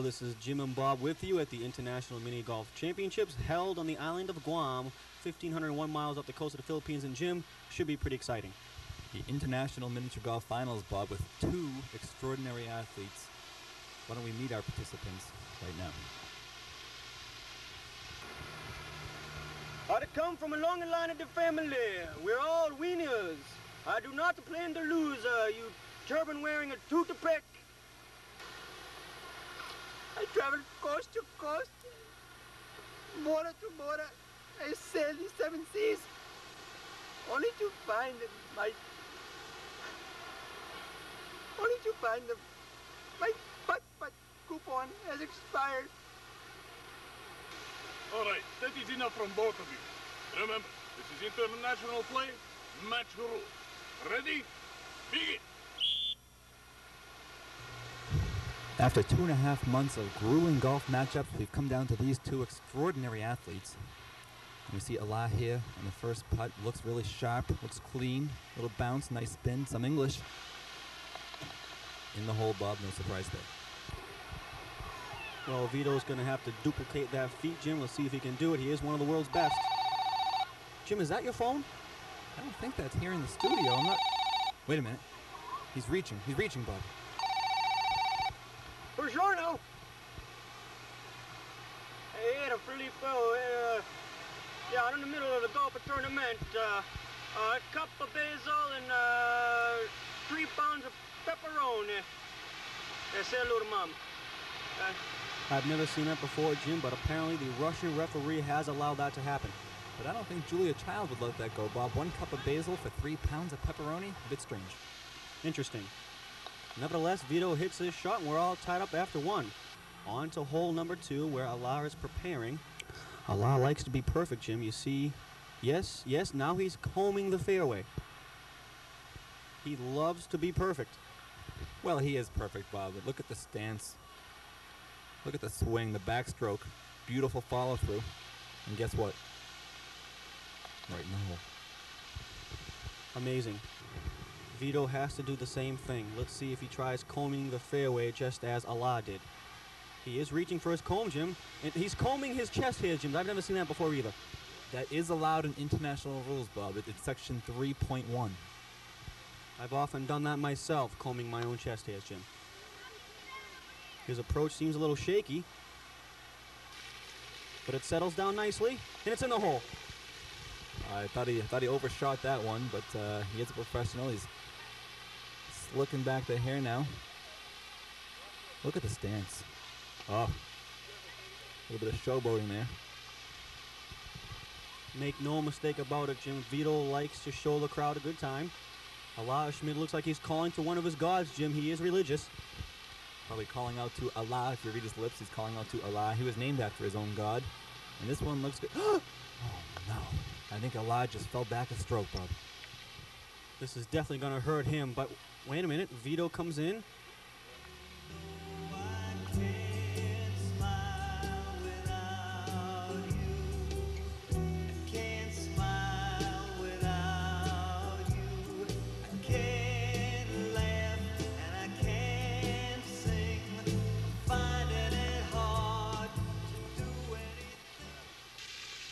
Hello, this is Jim and Bob with you at the International Mini Golf Championships held on the island of Guam, 1,501 miles off the coast of the Philippines. And Jim, should be pretty exciting. The International Miniature Golf Finals, Bob, with two extraordinary athletes. Why don't we meet our participants right now? I come from a long line of the family. We're all winners. I do not plan to lose, you turban-wearing a toot-a-peck. I travel coast to coast, border to border. I sail the seven seas, only to find that my putt coupon has expired. All right, that is enough from both of you. Remember, this is international play, match rules. Ready? Begin! After 2.5 months of grueling golf matchups, we've come down to these two extraordinary athletes. And we see Allah here on the first putt. Looks really sharp, looks clean. Little bounce, nice spin, some English. In the hole, Bob, no surprise there. Well, Vito's going to have to duplicate that feat, Jim. We'll see if he can do it. He is one of the world's best. Jim, is that your phone? I don't think that's here in the studio. I'm not... Wait a minute. He's reaching, Bob. Buongiorno. Hey, the Filippo. Yeah, I'm in the middle of the golf tournament. A cup of basil and 3 pounds of pepperoni. Say hello to Mom. I've never seen that before, Jim, but apparently the Russian referee has allowed that to happen. But I don't think Julia Child would let that go, Bob. 1 cup of basil for 3 pounds of pepperoni? A bit strange. Interesting. Nevertheless, Vito hits his shot, and we're all tied up after one. On to hole number 2, where Allah is preparing. Allah likes to be perfect, Jim. You see, yes, now he's combing the fairway. He loves to be perfect. Well, he is perfect, Bob, but look at the stance. Look at the swing, the backstroke. Beautiful follow-through. And guess what? Right in the hole. Amazing. Vito has to do the same thing. Let's see if he tries combing the fairway just as Allah did. He is reaching for his comb, Jim. And he's combing his chest hairs, Jim. I've never seen that before either. That is allowed in international rules, Bob. It's section 3.1. I've often done that myself, combing my own chest hairs, Jim. His approach seems a little shaky, but it settles down nicely, and it's in the hole. I thought he overshot that one, but he is a professional. He's slicking back the hair now. Look at the stance. Oh, a little bit of showboating there. Make no mistake about it, Jim. Vito likes to show the crowd a good time. Allah Schmidt looks like he's calling to one of his gods, Jim. He is religious. Probably calling out to Allah. If you read his lips, he's calling out to Allah. He was named after his own god. And this one looks good. Oh, no. I think Allah just fell back a stroke, Bob. This is definitely going to hurt him, but wait a minute. Vito comes in.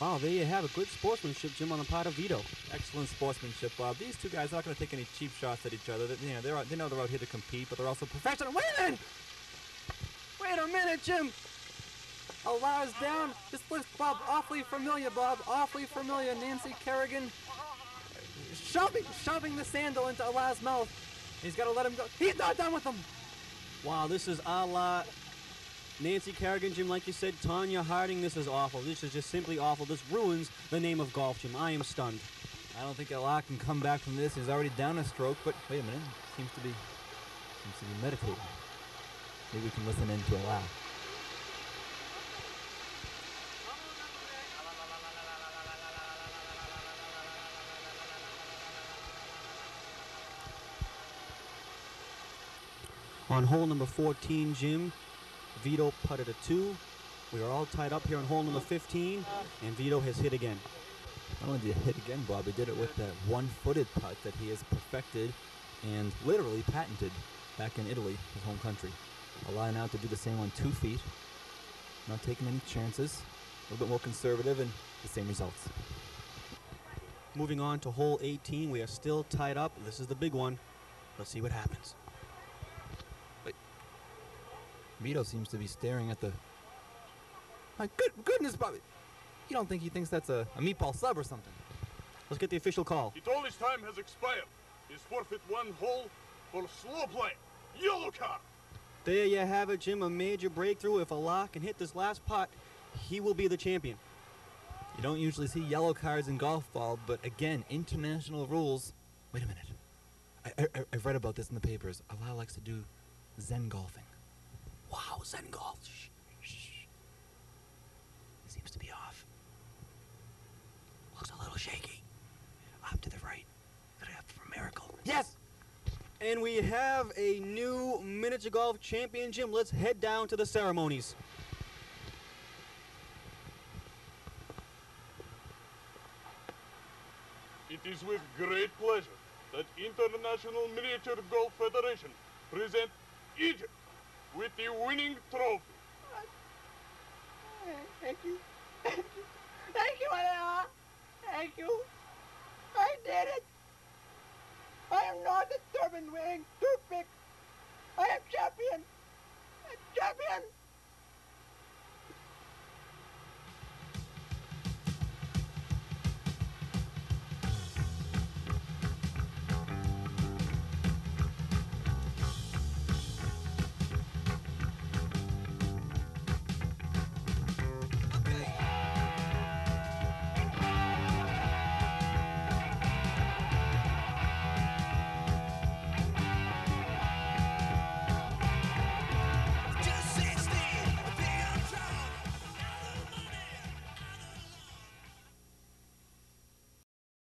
Wow, there you have a good sportsmanship, Jim, on the part of Vito. Excellent sportsmanship, Bob. These two guys are not going to take any cheap shots at each other. They know they're out here to compete, but they're also professional. Wait a minute, Jim. Allah's down. This looks, Bob, awfully familiar, Bob. Awfully familiar. Nancy Kerrigan shoving the sandal into Allah's mouth. He's got to let him go. He's not done with him. Wow, this is Allah. Nancy Kerrigan, Jim, like you said, Tanya Harding, this is awful. This is just simply awful. This ruins the name of golf, Jim. I am stunned. I don't think Allah can come back from this. He's already down a stroke, but wait a minute. Seems to be meditating. Maybe we can listen in to Allah. On hole number 14, Jim, Vito putted a 2. We are all tied up here on hole number 15, and Vito has hit again. Not only did he hit again, Bob, he did it with that one-footed putt that he has perfected and literally patented back in Italy, his home country. Allah now to do the same on 2 feet. Not taking any chances. A little bit more conservative and the same results. Moving on to hole 18, we are still tied up. This is the big one. Let's see what happens. Vito seems to be staring at the... My goodness, Bobby! You don't think he thinks that's a meatball sub or something? Let's get the official call. He told his time has expired. He's forfeit 1 hole for slow play. Yellow card. There you have it, Jim. A major breakthrough. If Allah can hit this last putt, he will be the champion. You don't usually see yellow cards in golf ball, but again, international rules. Wait a minute. I've read about this in the papers. Allah likes to do Zen golfing. Wow, Zen golf. Shh, shh. Seems to be off. Looks a little shaky. Up to the right. Could have for a miracle. Yes! And we have a new miniature golf champion, Jim. Let's head down to the ceremonies. It is with great pleasure that International Miniature Golf Federation present Egypt with the winning trophy. Thank you. Thank you. Thank you, Allah. Thank you. I did it. I am not a turban wearer.